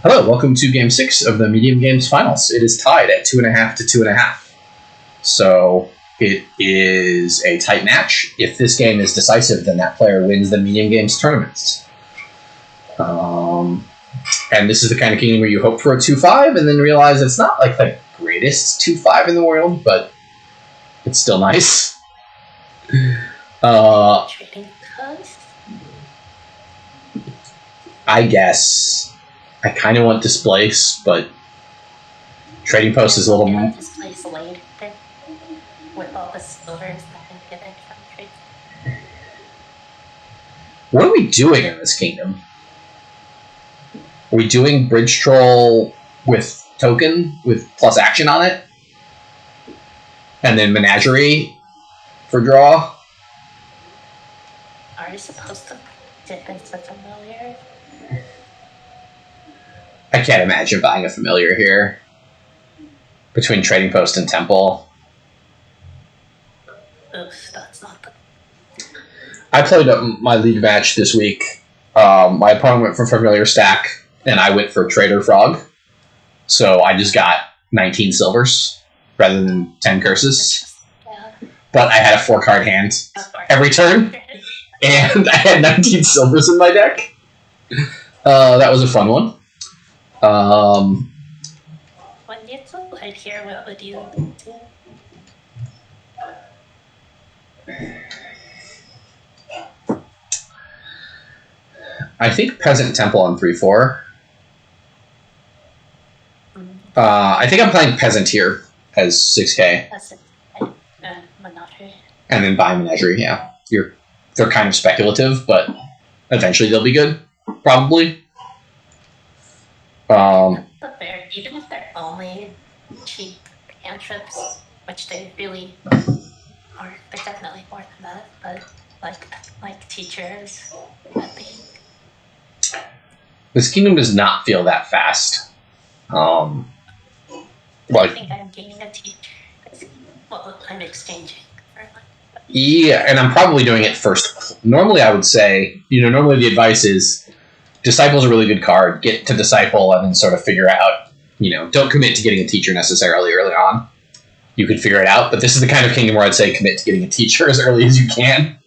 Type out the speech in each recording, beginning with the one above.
Hello, welcome to Game 6 of the Medium Games Finals. It is tied at 2.5 to 2.5. So it is a tight match. If this game is decisive, then that player wins the Medium Games tournaments. And this is the kind of game where you hope for a 2-5 and then realize it's not like the greatest 2-5 in the world, but it's still nice. I guess I kind of want Displace, but Trading Post is a little more. Displace later with all the silvers that can get it from trade. What are we doing in this kingdom? Are we doing Bridge Troll with token with plus action on it? And then Menagerie for draw? Are you supposed to dip into familiar? I can't imagine buying a familiar here. Between Trading Post and Temple. Oof, that's not the... I played my league match this week. My opponent went for Familiar Stack, and I went for Trader Frog. So I just got 19 silvers rather than 10 curses. Yeah. But I had a 4-card hand every turn, and I had 19 silvers in my deck. That was a fun one. When you played here, what would you do? I think Peasant Temple on 3-4. I think I'm playing Peasant here as 6k. That's it. Menagerie. And then buy Menagerie, yeah. They're kind of speculative, but eventually they'll be good. Probably. But even if they're only cheap cantrips, which they really are, they're definitely more than that, but like teachers, I think. This kingdom does not feel that fast. I think I'm gaining a teacher. Well, I'm exchanging for Yeah, and I'm probably doing it first. Normally I would say, normally the advice is Disciple's a really good card. Get to Disciple and then sort of figure out, don't commit to getting a teacher necessarily early on. You could figure it out, but this is the kind of kingdom where I'd say commit to getting a teacher as early as you can.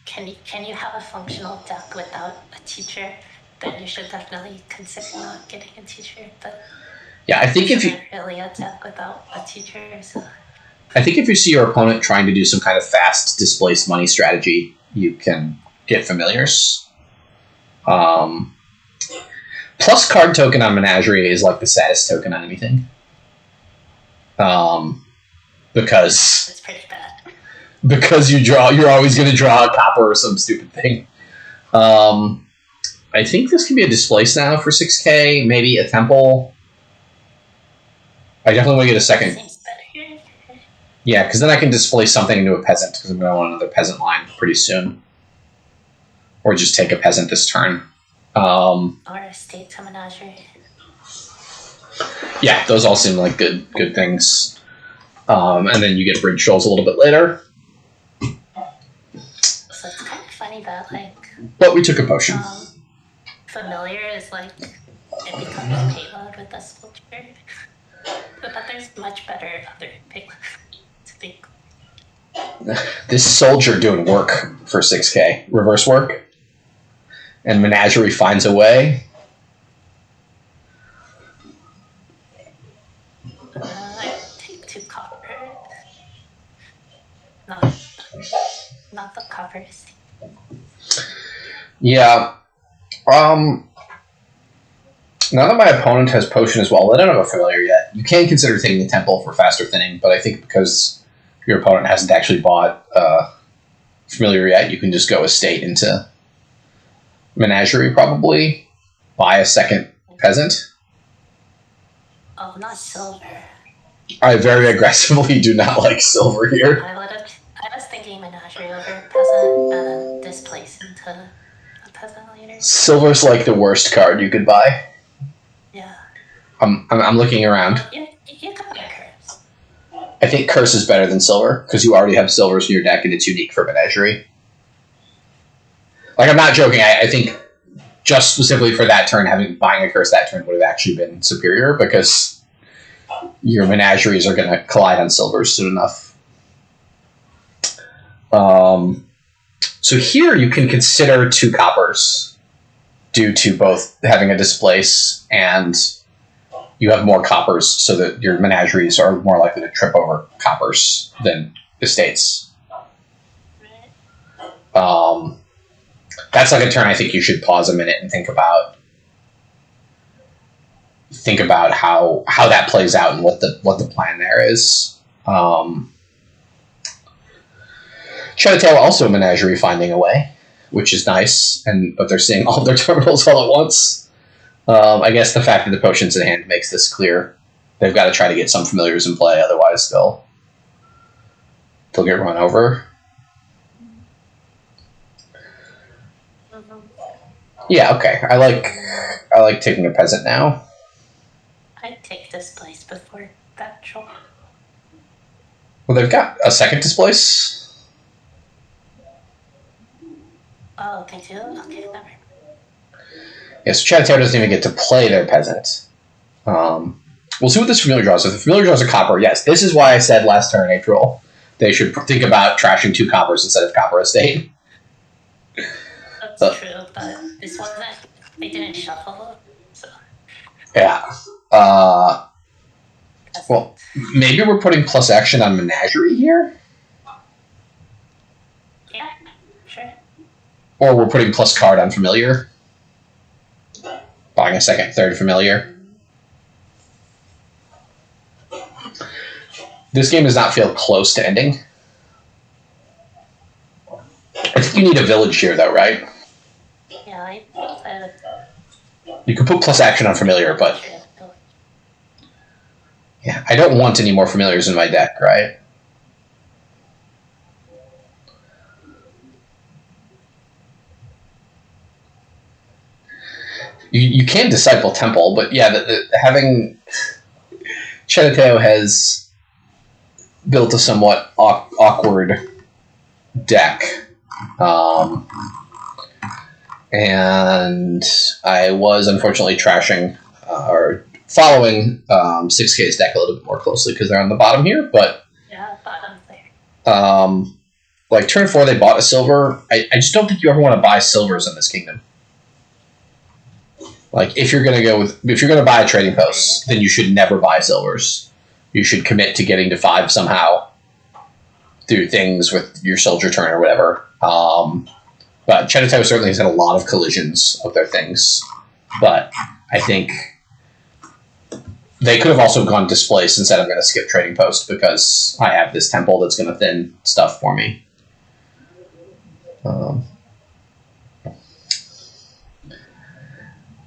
Can you have a functional deck without a teacher? Then you should definitely consider not getting a teacher. But yeah, I think if you really a deck without a teacher, so. I think if you see your opponent trying to do some kind of fast displace money strategy, you can get familiars. Plus card token on Menagerie is like the saddest token on anything. Because it's pretty bad. Because you're always going to draw a copper or some stupid thing. I think this can be a Displace now for 6k, maybe a Temple. I definitely want to get a second. Seems better. Yeah, because then I can displace something into a Peasant, because I'm going to want another Peasant line pretty soon. Or just take a Peasant this turn. Or a state to Menagerie. Yeah, those all seem like good things. And then you get Bridge Trolls a little bit later. So it's kind of funny that, But we took a potion. Familiar is it becomes payload with this culture. But there's much better other payloads to think. This soldier doing work for 6k. Reverse work. And Menagerie finds a way. I take 2 copper. Not the coppers. Yeah. Now that my opponent has potion as well, I don't have a familiar yet. You can consider taking the Temple for faster thinning, but I think because your opponent hasn't actually bought familiar yet, you can just go estate into Menagerie probably. Buy a second Peasant. Oh, not silver. I very aggressively do not like silver here. I was thinking Menagerie over Peasant and Displace into a Peasant later. Silver's like the worst card you could buy. Yeah. I'm looking around. You can buy Curse. I think Curse is better than Silver, because you already have Silvers in your deck and it's unique for Menagerie. Like, I'm not joking. I think just specifically for that turn, buying a curse that turn would have actually been superior because your menageries are going to collide on silvers soon enough. So here you can consider 2 coppers due to both having a displace and you have more coppers so that your menageries are more likely to trip over coppers than estates. That's like a turn I think you should pause a minute and think about how that plays out and what the plan there is. Chattateo also Menagerie finding a way, which is nice, but they're seeing all their terminals all at once. I guess the fact that the potion's in hand makes this clear. They've got to try to get some familiars in play, otherwise they'll get run over. Yeah, okay. I like taking a peasant now. I'd take Displace before that troll. Well, they've got a second Displace. Oh, they do? Okay, never mind. Yeah, so Chattateo doesn't even get to play their peasant. We'll see what this familiar draws. If the familiar draws a copper, yes, this is why I said last turn, April, they should think about trashing 2 coppers instead of copper estate. That's true, but this wasn't. They didn't shuffle, so. Yeah. Well, maybe we're putting plus action on Menagerie here? Yeah, sure. Or we're putting plus card on Familiar? Buying a second, third Familiar? This game does not feel close to ending. I think you need a village here, though, right? Yeah, You could put plus action on Familiar, but... Yeah, I don't want any more Familiars in my deck, right? You can Disciple Temple, but yeah, having... Chattateo has built a somewhat awkward deck. And I was unfortunately trashing or following 6K's deck a little bit more closely because they're on the bottom here, but yeah, bottom there. Like turn 4 they bought a silver. I just don't think you ever want to buy silvers in this kingdom. Like if you're gonna buy a trading post, then you should never buy silvers. You should commit to getting to 5 somehow through things with your soldier turn or whatever. But Chattateo certainly has had a lot of collisions of their things. But I think they could have also gone Displace and said, I'm going to skip Trading Post because I have this temple that's going to thin stuff for me.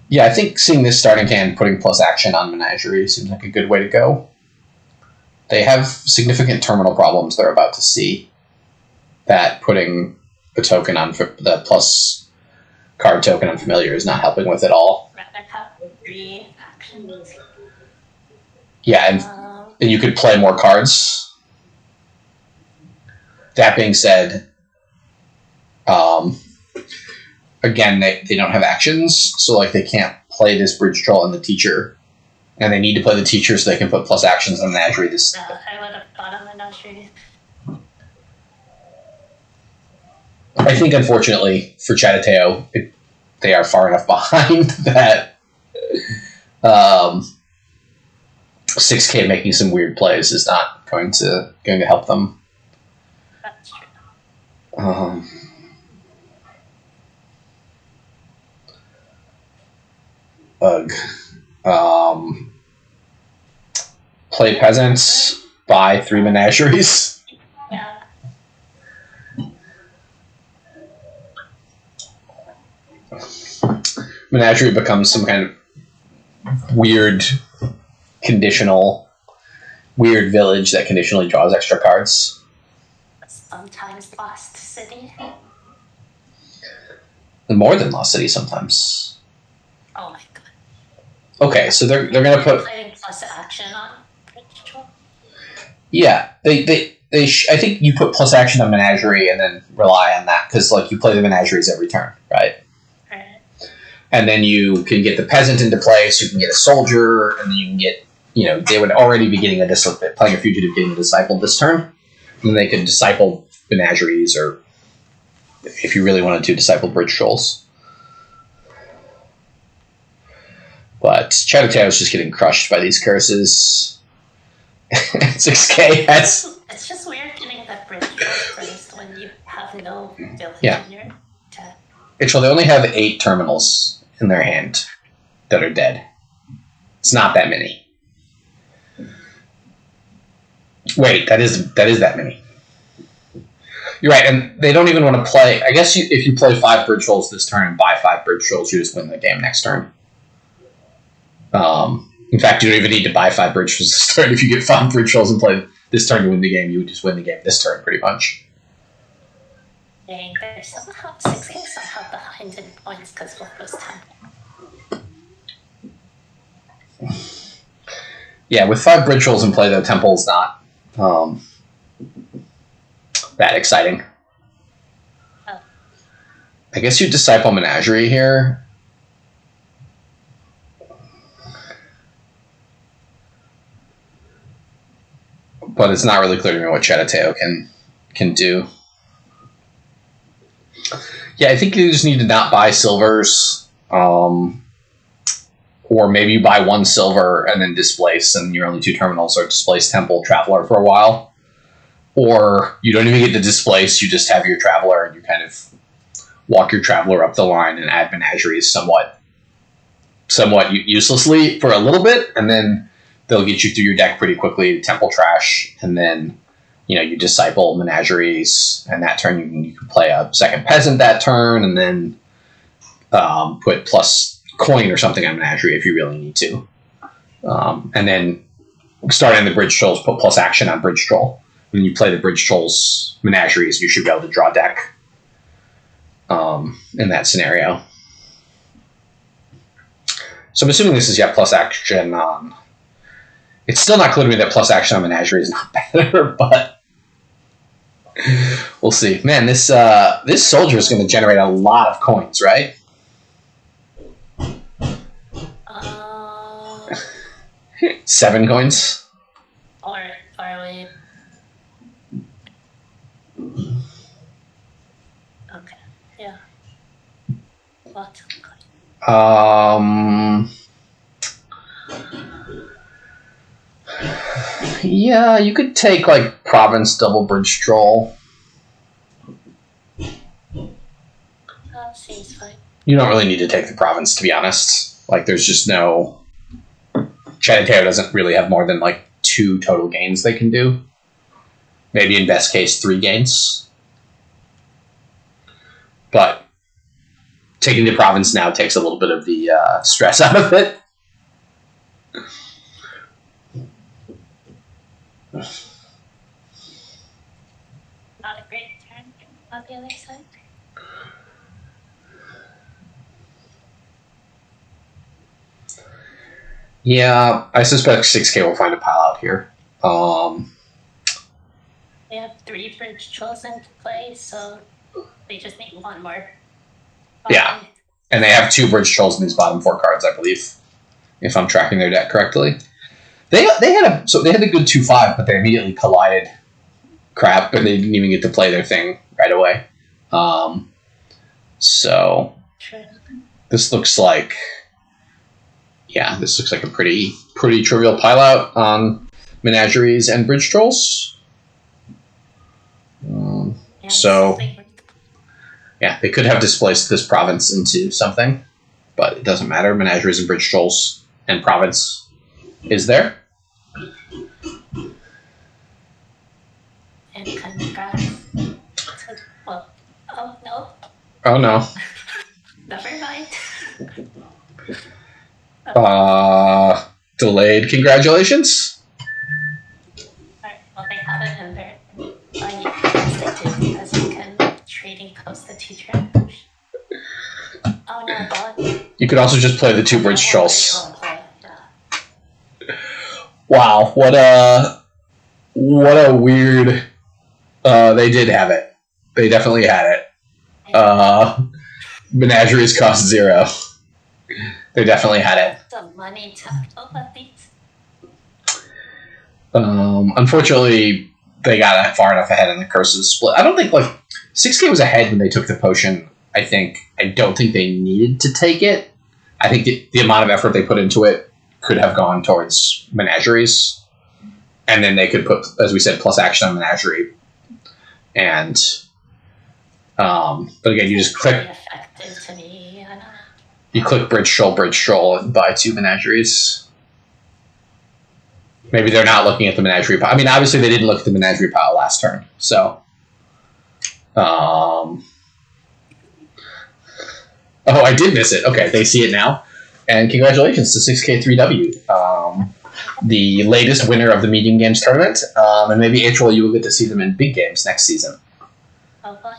Yeah, I think seeing this starting hand, putting plus action on Menagerie seems like a good way to go. They have significant terminal problems they're about to see. That putting the token on the plus card token on Familiar is not helping with at all. Three actions. Yeah, and you could play more cards. That being said, again, they don't have actions, so like they can't play this Bridge Troll and the Teacher, and they need to play the Teacher so they can put plus actions on Menagerie. I would have thought of Menagerie. I think, unfortunately, for Chattateo, they are far enough behind that 6K making some weird plays is not going to help them. That's true. Play Peasants, buy 3 Menageries. Yeah. Menagerie becomes some kind of weird village that conditionally draws extra cards. Sometimes Lost City. More than Lost City sometimes. Oh my god. Okay, so they're gonna put playing plus action on Bridge Troll. Yeah, I think you put plus action on Menagerie and then rely on that because like you play the Menageries every turn, right? Right. And then you can get the peasant into place, you can get a soldier, and then you can get, they would already be getting playing a fugitive, getting a disciple this turn. And they could disciple menageries, or if you really wanted to, disciple bridge trolls. But Chattateo is just getting crushed by these curses. 6k. It's just weird getting that bridge troll first when you have no village in your chat. They only have 8 terminals in their hand that are dead. It's not that many. Wait, that is that many. You're right, and they don't even want to play. I guess if you play 5 bridge trolls this turn and buy 5 bridge trolls, you just win the game next turn. In fact, you don't even need to buy 5 bridge trolls this turn. If you get 5 bridge trolls and play this turn to win the game, you would just win the game this turn, pretty much. Dang, they're somehow 6k somehow behind in points because of this time. Yeah, with 5 bridge trolls in play, though, Temple's not that exciting. Oh. I guess you disciple Menagerie here. But it's not really clear to me what Chattateo can do. Yeah, I think you just need to not buy silvers. Or maybe you buy 1 silver and then displace, and your only 2 terminals are displace Temple, Traveler for a while. Or you don't even get to displace, you just have your Traveler and you kind of walk your Traveler up the line and add Menageries somewhat uselessly for a little bit, and then they'll get you through your deck pretty quickly, Temple Trash, and then you disciple Menageries, and that turn you can play a second Peasant that turn, and then put plus coin or something on Menagerie if you really need to. And then starting the bridge trolls, put plus action on bridge troll. When you play the bridge trolls Menageries, you should be able to draw deck in that scenario. So I'm assuming this is plus action on... It's still not clear to me that plus action on Menagerie is not better, but we'll see. Man, this soldier is going to generate a lot of coins, right? 7 coins? Or are we... Okay, yeah. Lots of coins. Yeah, you could take, Province Double Bridge Troll. Seems fine. You don't really need to take the Province, to be honest. There's just no... Chattateo doesn't really have more than, 2 total gains they can do. Maybe in best case, 3 gains. But taking the Province now takes a little bit of the stress out of it. Not a great turn on the other side. Yeah, I suspect 6k will find a pile out here. They have 3 bridge trolls in play, so they just need 1 more. Yeah, and they have 2 bridge trolls in these bottom 4 cards, I believe, if I'm tracking their deck correctly. They had a good 2/5, but they immediately collided crap, and they didn't even get to play their thing right away. So this looks like a pretty trivial pile out on Menageries and bridge trolls. So yeah, they could have displaced this province into something, but it doesn't matter. Menageries and bridge trolls and province is there. And congrats. Well, oh no. Oh no. Never mind. Delayed congratulations. Alright, well they have it in there. You can test it too, because you can trading post the teacher ambush. Oh no, God. You could also just play the 2 bridge trolls. Yeah. Wow, what a weird... they did have it. They definitely had it. Menageries cost 0. They definitely had it. The money tackle at least. Unfortunately, they got far enough ahead in the curses split. I don't think 6K was ahead when they took the potion. I don't think they needed to take it. I think the amount of effort they put into it could have gone towards Menageries, and then they could put, as we said, plus action on Menagerie. And but again, you just click. Effective to me. I don't know. You click bridge shoal, and buy 2 Menageries. Maybe they're not looking at the Menagerie pile. I mean, obviously they didn't look at the Menagerie pile last turn, so. Oh, I did miss it. Okay, they see it now. And congratulations to 6k3w, the latest winner of the medium games tournament. And maybe April, you will get to see them in big games next season. Oh boy.